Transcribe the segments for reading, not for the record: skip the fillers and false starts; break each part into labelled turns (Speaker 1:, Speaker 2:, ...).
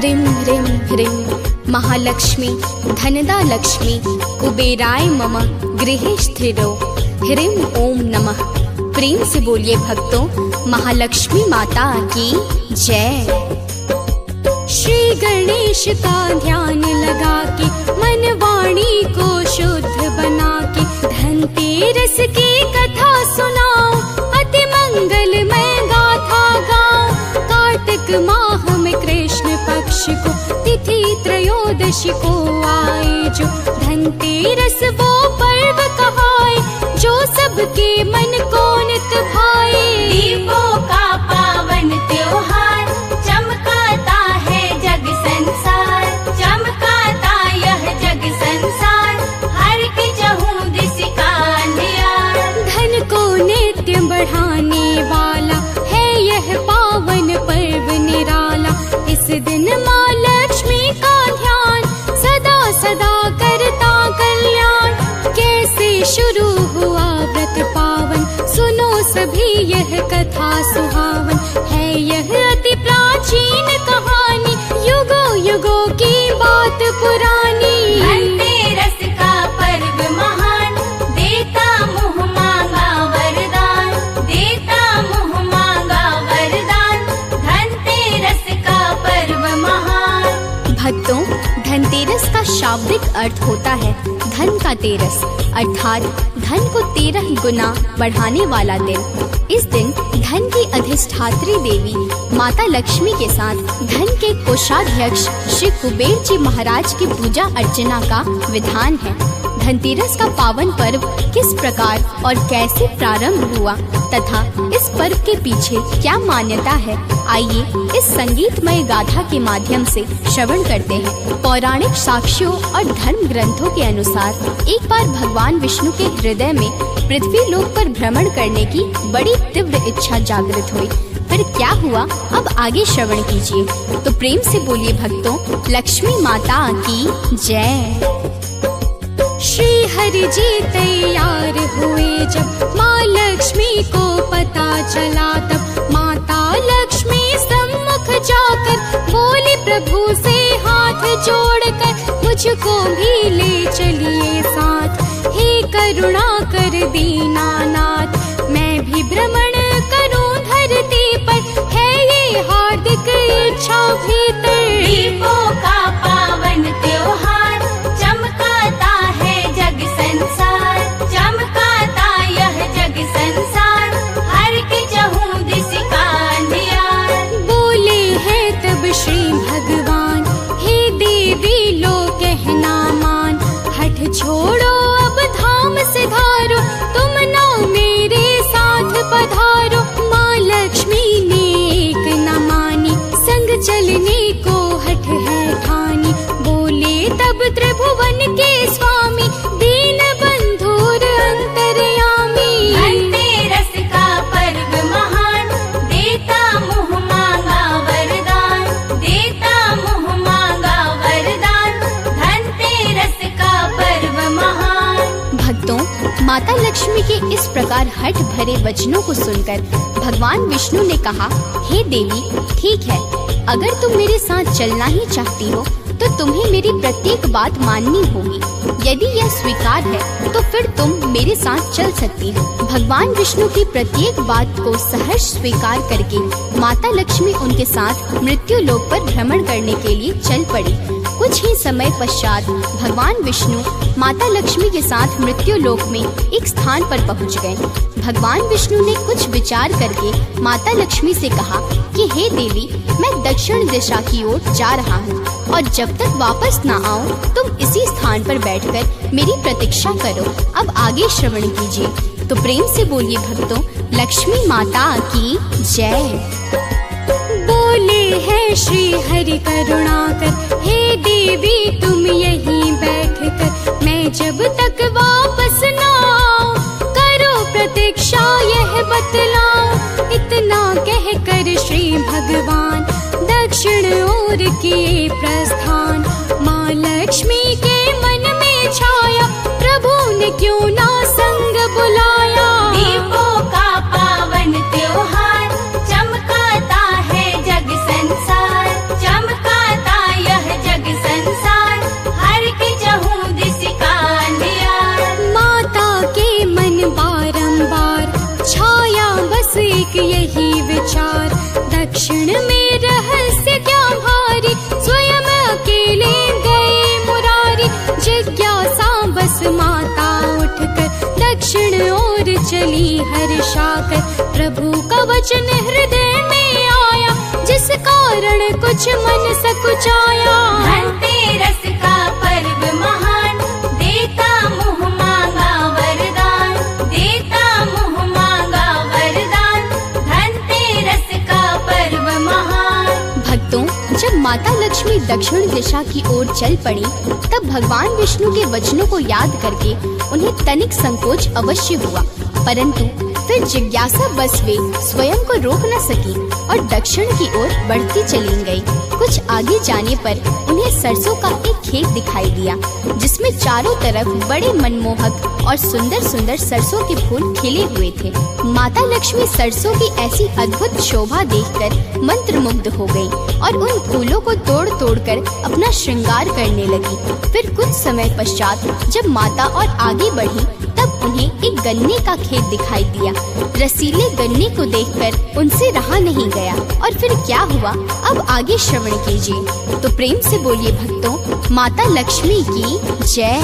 Speaker 1: ह्रीं ह्रीं ह्रीं महालक्ष्मी धनदा लक्ष्मी कुबेराय मम गृहे स्थिरो। ह्रीं ओम नमः। प्रेम से बोलिए भक्तों, महालक्ष्मी माता की जय। श्री गणेश का ध्यान लगा के मन वाणी को शुद्ध बना के धनतेरस की कथा सुनाओ, अति मंगलमय गाथा गाओ। कार्तिक माह में कृष्ण पक्ष को तिथि त्रयोदशी को आए, जो धनतेरस वो पर्व कहाए, जो सबके मन को नित भाए।
Speaker 2: दीपों का पावन त्योहार चमकाता है जग संसार, चमकाता यह जग संसार, हर की चहु दिस का अंधियार।
Speaker 1: धन को नित्य बढ़ाने वाला है यह पावन पर्व निराला। इस दिन माँ लक्ष्मी का ध्यान सदा सदा करता कल्याण। कैसे शुरू हुआ व्रत पावन, सुनो सभी यह कथा सुहावन है। यह अति प्राचीन कहानी, युगों युगों की बात पुरानी।
Speaker 2: धनतेरस का पर्व महान, देता मुँह मांगा वरदान, देता मुँह मांगा वरदान। धनतेरस का पर्व महान।
Speaker 1: भक्तों, धनतेरस का शाब्दिक अर्थ होता है धन का तेरस, अर्थात धन को 13 गुना बढ़ाने वाला दिन। इस दिन धन की अधिष्ठात्री देवी माता लक्ष्मी के साथ धन के कोषाध्यक्ष श्री कुबेर जी महाराज की पूजा अर्चना का विधान है। धनतेरस का पावन पर्व किस प्रकार और कैसे प्रारंभ हुआ तथा इस पर्व के पीछे क्या मान्यता है, आइए इस संगीतमय गाथा के माध्यम से श्रवण करते हैं। पौराणिक साक्ष्यों और धर्म ग्रंथों के अनुसार एक बार भगवान विष्णु के हृदय में पृथ्वी लोक पर भ्रमण करने की बड़ी तीव्र इच्छा जागृत हुई। फिर क्या हुआ, अब आगे श्रवण कीजिए। तो प्रेम से बोलिए भक्तों, लक्ष्मी माता की जय। श्री हरि जी तैयार हुए जब माँ लक्ष्मी को पता चला, तब माता लक्ष्मी सम्मुख जाकर बोली प्रभु से हाथ जोड़कर, मुझको भी ले चलिए साथ। हे करुणा कर दीनानाथ, मैं भी भ्रमण करूं धरती पर, है ये हार्दिक इच्छा भीतर।
Speaker 2: दीपों का पावन त्योहार चमकाता है जग संसार, चमकाता यह जग संसार, हर की चहु दिस का अंधियार।
Speaker 1: बोले हैं तब श्री भगवान, हे देवी लो कहना मान। हठ छोड़ो अब धाम से धारो, तुम ना मेरे साथ पधारो। माँ लक्ष्मी ने एक न मानी, संग चलने को हठ है ठानी। बोले तब त्रिभुवन के स्वामी, दीन बंधुर अंतर्यामी।
Speaker 2: धनतेरस का पर्व महान, देता मुँह मांगा वरदान, देता मुँह मांगा वरदान। धनतेरस का पर्व महान।
Speaker 1: भक्तों, माता लक्ष्मी के इस प्रकार हठ भरे वचनों को सुनकर भगवान विष्णु ने कहा, हे देवी, ठीक है, अगर तुम मेरे साथ चलना ही चाहती हो तो तुम्हें मेरी प्रत्येक बात माननी होगी। यदि यह स्वीकार है तो फिर तुम मेरे साथ चल सकती हो। भगवान विष्णु की प्रत्येक बात को सहर्ष स्वीकार करके माता लक्ष्मी उनके साथ मृत्यु लोक पर भ्रमण करने के लिए चल पड़ी। कुछ ही समय पश्चात भगवान विष्णु माता लक्ष्मी के साथ मृत्यु लोक में एक स्थान पर पहुंच गए। भगवान विष्णु ने कुछ विचार करके माता लक्ष्मी से कहा कि हे देवी, मैं दक्षिण दिशा की ओर जा रहा हूँ और जब तक वापस न आऊँ तुम इसी स्थान पर बैठकर मेरी प्रतीक्षा करो। अब आगे श्रवण कीजिए। तो प्रेम से बोलिए भक्तों, लक्ष्मी माता की जय। बोले है श्री हरि करुणाकर, हे देवी तुम यहीं बैठ कर, मैं जब तक वापस न आऊं करो प्रतीक्षा यह बतलाओ। इतना कह कर श्री भगवान दक्षिण ओर किए प्रस्थान। माँ लक्ष्मी के मन में छाया, प्रभु ने क्यों ना संग बुलाया।
Speaker 2: दीपों का पावन त्योहार चमकाता है जग संसार, चमकाता
Speaker 3: विचार। दक्षिण में रहस्य क्या भारी, स्वयं अकेले गए मुरारी। जिज्ञासा बस माता उठकर दक्षिण ओर चली हर्षाकर। प्रभु का वचन हृदय में आया, जिस कारण कुछ मन सकुचाया।
Speaker 2: धनतेरस का पर्व महान, देता मुँह मांगा वरदान, देता मुँह मांगा वरदान। धनतेरस का पर्व महान।
Speaker 1: भक्तों, जब माता लक्ष्मी दक्षिण दिशा की ओर चल पड़ी, तब भगवान विष्णु के वचनों को याद करके उन्हें तनिक संकोच अवश्य हुआ, परंतु फिर जिज्ञासा बस वे स्वयं को रोक न सकी और दक्षिण की ओर बढ़ती चली गई। कुछ आगे जाने पर उन्हें सरसों का एक खेत दिखाई दिया, जिसमें चारों तरफ बड़े मनमोहक और सुंदर सुंदर सरसों के फूल खिले हुए थे। माता लक्ष्मी सरसों की ऐसी अद्भुत शोभा देखकर मंत्रमुग्ध हो गई और उन फूलों को तोड़ तोड़ कर अपना श्रृंगार करने लगी। फिर कुछ समय पश्चात जब माता और आगे बढ़ी, तब उन्हें एक गन्ने का खेत दिखाई दिया। रसीले गन्ने को देखकर उनसे रहा नहीं गया। और फिर क्या हुआ, अब आगे श्रवण कीजिए। तो प्रेम से बोलिए भक्तों, माता लक्ष्मी की जय।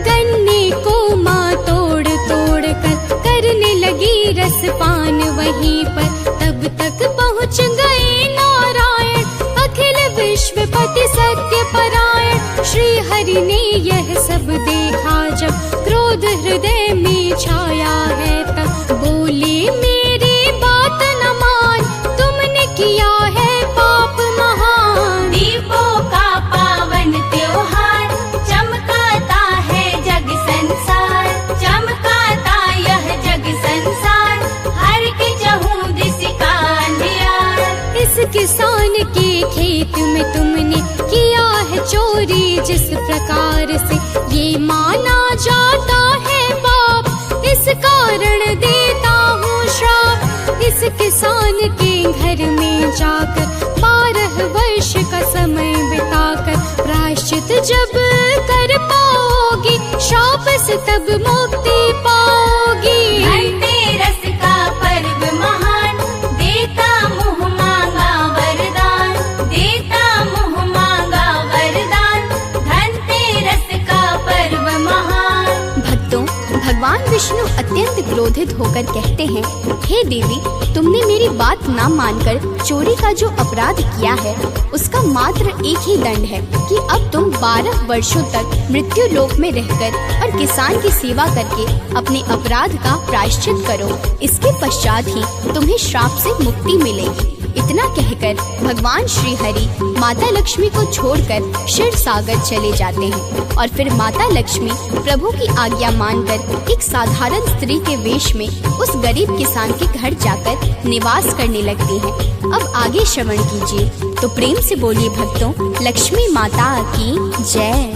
Speaker 3: गन्ने को माँ तोड़ तोड़ कर करने लगी रसपान वहीं पर। तब तक पहुँच गए नारायण, अखिल विश्वपति सत्य परायण। श्री हरि ने यह सब देखा जब, क्रोध हृदय में छाया है तब। बोले मेरी बात न मान, तुमने किया है पाप महान।
Speaker 2: दीपों का पावन त्योहार, चमकाता है जग संसार, चमकाता यह जग संसार। हर के चहु दिस का अंधियार।
Speaker 3: इस किसान के खेत में तुमने किया है चोरी, जिस प्रकार से ये माना जाता है पाप, इस कारण देता हूँ श्राप। इस किसान के घर में जाकर 12 वर्ष का समय बिताकर, प्रायश्चित जब कर पाओगी, श्राप से तब मुक्ति पाओगी।
Speaker 2: धनतेरस का पर्व महान, देता मुँह मांगा वरदान, देता मुँह मांगा वरदान। धनतेरस का पर्व महान।
Speaker 1: भक्तों, भगवान विष्णु अत्यंत क्रोधित होकर कहते हैं, हे देवी, तुमने मेरी बात ना मानकर चोरी का जो अपराध किया है, उसका मात्र एक ही दंड है कि अब तुम 12 वर्षों तक मृत्यु लोक में रहकर और किसान की सेवा करके अपने अपराध का प्रायश्चित करो। इसके पश्चात ही तुम्हें श्राप से मुक्ति मिलेगी। इतना कहकर भगवान श्री हरि माता लक्ष्मी को छोड़कर क्षीर सागर चले जाते हैं और फिर माता लक्ष्मी प्रभु की आज्ञा मानकर एक साधारण स्त्री के वेश में उस गरीब किसान के घर जाकर निवास करने लगती हैं। अब आगे श्रवण कीजिए। तो प्रेम से बोलिए भक्तों, लक्ष्मी माता की जय।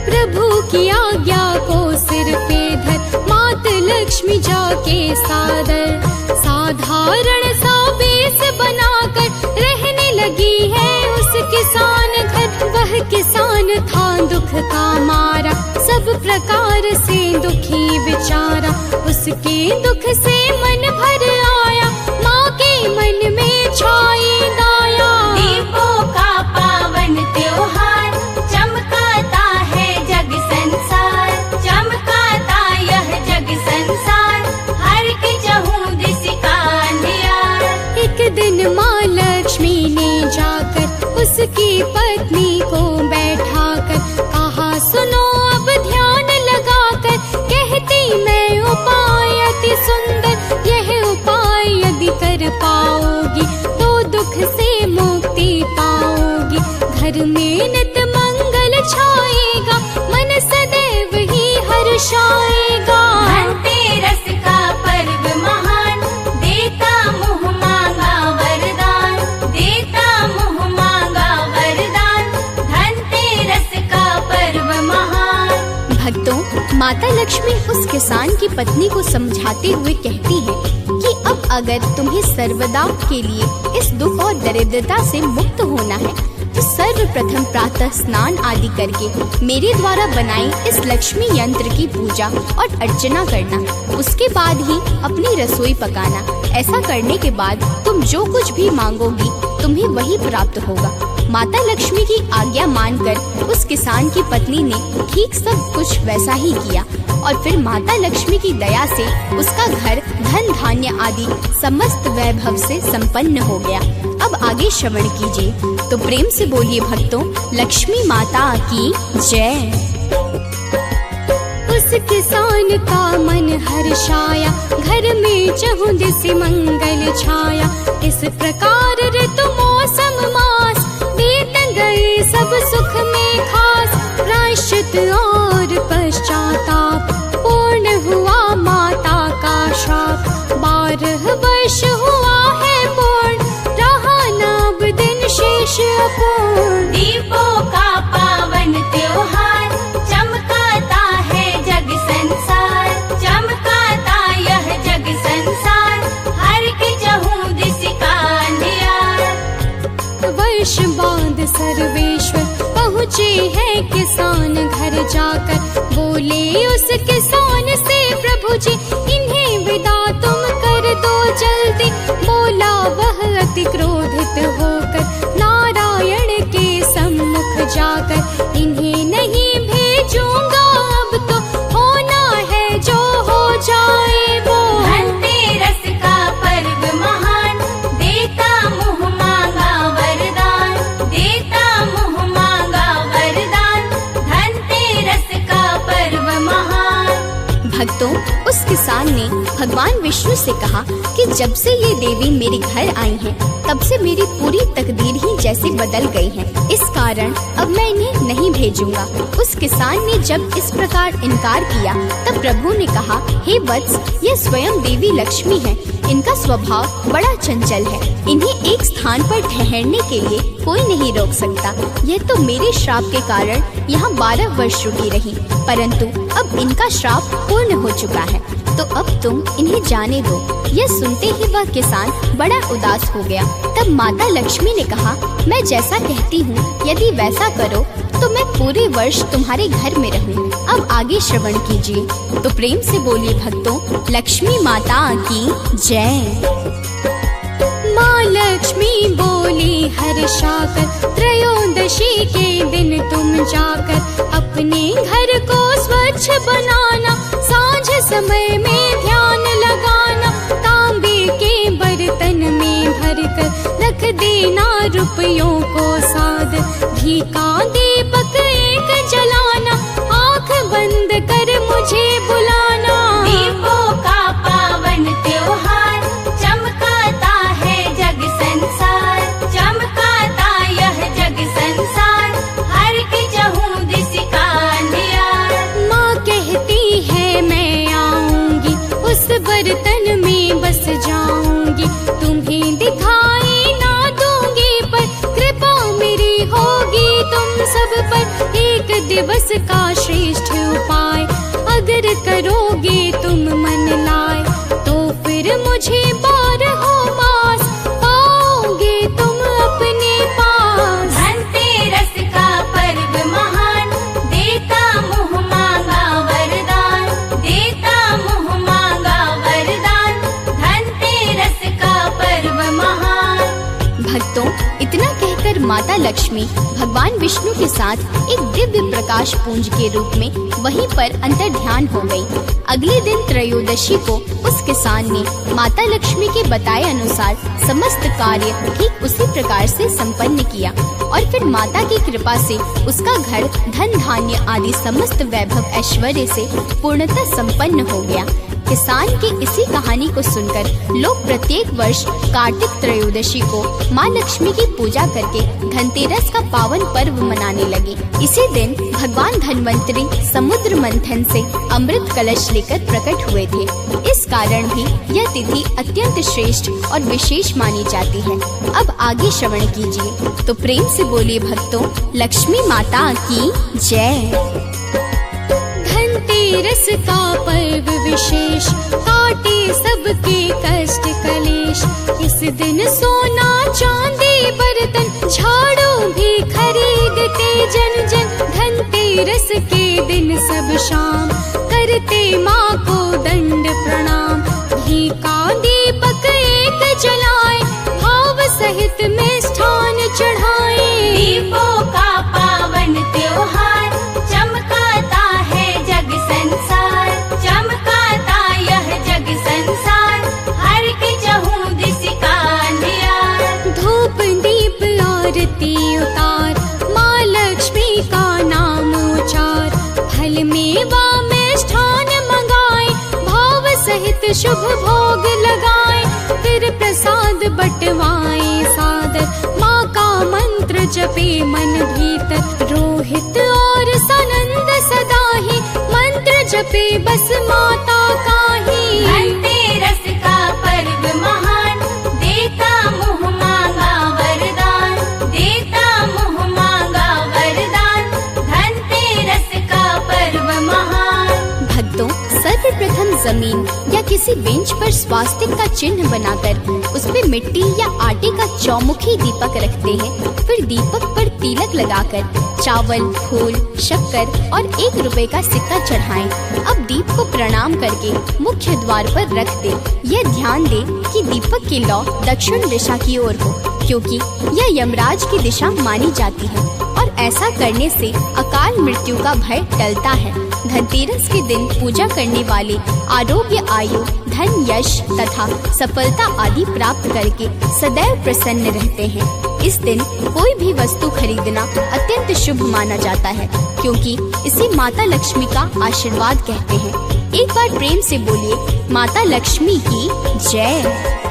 Speaker 3: प्रभु की आज्ञा को सिर पे धर, मात लक्ष्मी जाके सादर। साधारण सा वेश बनाकर रहने लगी है उस किसान घर। वह किसान था दुख का मारा, सब प्रकार से दुखी बेचारा। उसके दुख से मन भर आया, माँ के मन में छाई दया।
Speaker 2: दीपों का पावन त्योहार, चमकाता है जग संसार, चमकाता यह जग संसार। हर के चहु दिस का अंधियार।
Speaker 3: एक दिन माँ लक्ष्मी ने जाकर उसकी पत्नी को बैठाकर कहा, सुनो अब ध्यान लगाकर, कहती मैं उपाय अति सुंदर। यह उपाय यदि कर पाओगी तो दुख से मुक्ति पाओगी। घर में नित मंगल छाएगा, मन सदैव ही हर्षाएगा।
Speaker 2: धनतेरस का पर्व महान, देता मुँह मांगा वरदान, देता मुँह मांगा वरदान। धनतेरस का पर्व महान।
Speaker 1: भक्तों, माता लक्ष्मी उस किसान की पत्नी को समझाते हुए कहती है कि अब अगर तुम्हें सर्वदा के लिए इस दुख और दरिद्रता से मुक्त होना है तो सर्वप्रथम प्रातः स्नान आदि करके मेरे द्वारा बनाई इस लक्ष्मी यंत्र की पूजा और अर्चना करना। उसके बाद ही अपनी रसोई पकाना। ऐसा करने के बाद तुम जो कुछ भी मांगोगी तुम्हें वही प्राप्त होगा। माता लक्ष्मी की आज्ञा मानकर उस किसान की पत्नी ने ठीक सब कुछ वैसा ही किया और फिर माता लक्ष्मी की दया से उसका घर धन धान्य आदि समस्त वैभव से संपन्न हो गया। अब आगे श्रवण कीजिए। तो प्रेम से बोलिए भक्तों, लक्ष्मी माता की जय।
Speaker 3: उस किसान का मन हर्षाया, घर में चहुदिस मंगल छाया। इस प्रकार ऋतु मौसम मास, बीत गए सब सुख में खास। प्रायश्चित और पश्चाताप, पूर्ण हुआ माता का श्राप। 12 वर्ष हुआ है पूर्ण, रहा नब दिन शेष अपूर्ण।
Speaker 2: दीपों का पावन त्योहार, चमकाता है जग संसार। चमकाता यह जग संसार, हर के चहुँ दिस का अंधियार।
Speaker 3: वर्ष बाद सर्वेश्वर पहुँचे हैं किसान घर जाकर। बोले उस किसान से प्रभु जी, इन्हें विदा तुम कर दो जल्दी। बोला वह अति क्रोधित होकर, नारायण के सम्मुख जाकर। इन्हें नहीं भेजूंगा अब तो, होना है जो हो जाए वो।
Speaker 2: धनतेरस का पर्व महान, देता मुँह मांगा वरदान। देता मुँह मांगा वरदान, धनतेरस का पर्व महान।
Speaker 1: भक्तों, उस किसान ने भगवान विष्णु से कहा कि जब से ये देवी मेरे घर आई हैं, तब से मेरी पूरी तकदीर ही जैसे बदल गई है। इस कारण अब मैं इन्हें नहीं भेजूंगा। उस किसान ने जब इस प्रकार इनकार किया, तब प्रभु ने कहा, हे वत्स, ये स्वयं देवी लक्ष्मी है। इनका स्वभाव बड़ा चंचल है। इन्हें एक स्थान पर ठहरने के लिए कोई नहीं रोक सकता। यह तो मेरे श्राप के कारण यहाँ 12 वर्ष रुकी रही, परंतु अब इनका श्राप पूर्ण हो चुका है, तो अब तुम इन्हें जाने दो। यह सुनते ही वह किसान बड़ा उदास हो गया। तब माता लक्ष्मी ने कहा, मैं जैसा कहती हूँ यदि वैसा करो तो मैं पूरे वर्ष तुम्हारे घर में रहूँ। अब आगे श्रवण कीजिए। तो प्रेम से बोलिए भक्तों, लक्ष्मी माता की जय।
Speaker 3: माँ लक्ष्मी बोली हर्षाकर, त्रयोदशी के दिन तुम जाकर। अपने घर को स्वच्छ बनाना, सांझ समय में ध्यान लगाना। तांबे के बर्तन में भरकर रख देना रुपयों को साध। घी का दीपक एक जलाना, आँख बंद कर मुझे बुलाना।
Speaker 2: दीपों का पावन त्योहार, चमकाता है जग संसार। चमकाता यह जग संसार, हर के चहुँ दिस का अंधियार।
Speaker 3: माँ कहती है मैं आऊंगी, उस बर्तन में बस जाऊंगी। तुम्हें दिखाई ना दूंगी, पर कृपा मेरी होगी तुम सब पर। एक दिवस का श्रेष्ठ उपाय अगर करोगे तुम मन लाए, तो फिर मुझे 12 मास पाओगे तुम अपने पास।
Speaker 2: धनतेरस का पर्व महान, देता मुँह मांगा वरदान। देता मुँह मांगा वरदान, धनतेरस का पर्व महान।
Speaker 1: भक्तों, इतना कहकर माता लक्ष्मी भगवान विष्णु के साथ एक दिव्य प्रकाश पुंज के रूप में वहीं पर अंतर ध्यान हो गई। अगले दिन त्रयोदशी को उस किसान ने माता लक्ष्मी के बताए अनुसार समस्त कार्य ठीक उसी प्रकार से संपन्न किया और फिर माता की कृपा से उसका घर धन धान्य आदि समस्त वैभव ऐश्वर्य से पूर्णतः संपन्न हो गया। किसान की इसी कहानी को सुनकर लोग प्रत्येक वर्ष कार्तिक त्रयोदशी को माँ लक्ष्मी की पूजा करके धनतेरस का पावन पर्व मनाने लगे। इसी दिन भगवान धन्वंतरी समुद्र मंथन से अमृत कलश लेकर प्रकट हुए थे। इस कारण भी यह तिथि अत्यंत श्रेष्ठ और विशेष मानी जाती है। अब आगे श्रवण कीजिए। तो प्रेम से बोलिए भक्तों, लक्ष्मी माता की जय।
Speaker 3: धनतेरस का पर्व विशेष, काटे सबके कष्ट कलेश। इस दिन सोना चांदी बर्तन, झाड़ू भी जलाए, भाव सहित मिष्ठान चढ़ाए।
Speaker 2: दीपों का पावन त्योहार, चमकाता है जग संसार, चमकाता यह जग संसार, हर के चहुँ दिस का अंधियार।
Speaker 3: धूप दीप आरती उतार, माँ लक्ष्मी का नाम उचार, फल मेवा मिष्ठान मंगाए, भाव सहित शुभ भोग लगाए, फिर प्रसाद बटवाए सादर, माँ का मंत्र जपे मन भीतर, रोहित और सनंद सदा ही मंत्र जपे बस माता का ही।
Speaker 2: धनतेरस का पर्व महान, देता मुँह मांगा वरदान, देता मुँह मांगा वरदान, धनतेरस का पर्व महान।
Speaker 1: भक्तों, सर्वप्रथम जमीन या किसी बेंच पर स्वास्तिक का चिन्ह बनाकर उस पे मिट्टी या आटे का चौमुखी दीपक रखते हैं। फिर दीपक पर तिलक लगाकर चावल, फूल, शक्कर और 1 रुपए का सिक्का चढ़ाएं। अब दीप को प्रणाम करके मुख्य द्वार पर रख दे। यह ध्यान दे कि दीपक की लौ दक्षिण दिशा की ओर हो, क्योंकि यह यमराज की दिशा मानी जाती है और ऐसा करने से अकाल मृत्यु का भय टलता है। धनतेरस के दिन पूजा करने वाले आरोग्य, आयु, धन, यश तथा सफलता आदि प्राप्त करके सदैव प्रसन्न रहते हैं। इस दिन कोई भी वस्तु खरीदना अत्यंत शुभ माना जाता है, क्योंकि इसे माता लक्ष्मी का आशीर्वाद कहते हैं। एक बार प्रेम से बोलिए, माता लक्ष्मी की जय।